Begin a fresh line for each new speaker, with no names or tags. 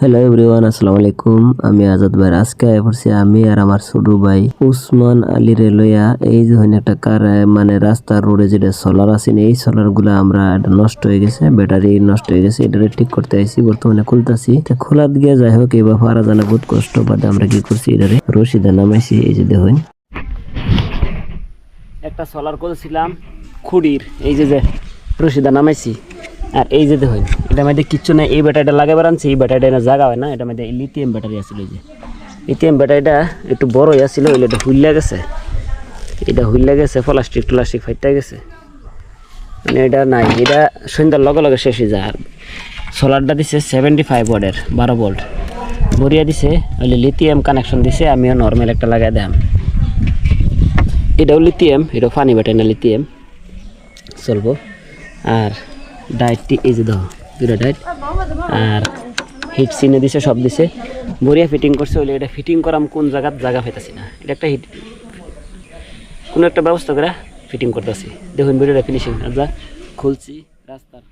Hello everyone, আসসালামু আলাইকুম। আমি আজাদ ভাই। আজকে পড়ছি আমি আর আমার ছোট ভাই উসমান আলী রেলইয়া এই যে একটা কার মানে রাস্তার রোডে যেটা সোলার আছে এই সোলার গুলা আমরা নষ্ট হয়ে গেছে, ব্যাটারি নষ্ট হয়ে গেছে, এটা ঠিক করতে আইছি। বর্তমানে খুলতাছি, খোলার গিয়ে যাই হোক এবার পারা জানা বহুত কষ্ট বাদে আমরা কি করছি, এটারে রশিদা নামাইছি। এই যে দেখুন একটা সোলার করেছিলাম খুঁড়ির, এই যে রশিদা নামাইছি। আর এই যে দেখুন এটার মধ্যে কিচ্ছু নেই, এই ব্যাটারিটা লাগাবার আনছি, এই ব্যাটারিটা জায়গা হয় না, এটার মধ্যে লিথিয়াম ব্যাটারি আছিল। এই যে লিথিয়াম ব্যাটারিটা একটু বড়ই আসছিল, ওইটা এটা হুইল্লা গেছে, এটা হুইল্লা গেছে, প্লাস্টিক ফাইটা গেছে, মানে এটা নাই, এটা সন্ধ্যার লগে লগে শেষ হয়ে যায়। আর সোলারটা দিছে 75 ওয়াটের 12 ভোল্ট বরিয়া দিছে, ওইলে লিথিয়াম কানেকশন দিছে। আমিও নর্মাল একটা লাগাই দিলাম, এটাও লিথিয়াম, এটাও ফানি ব্যাটারি না, লিথিয়াম চলবো। আর ডায়েটটি এই যে দেখো দুটো ডায়েট, আর হিট সিনে দিছে, সব দিছে, বরিয়া ফিটিং করছে। হইলে এটা ফিটিং করাম কোন জায়গা পাইতাছি না, এটা একটা হিট কোনো একটা ব্যবস্থা করে ফিটিং করতেছি। দেখুন ভিডিওটা ফিনিশিং যা খুলছি রাস্তার।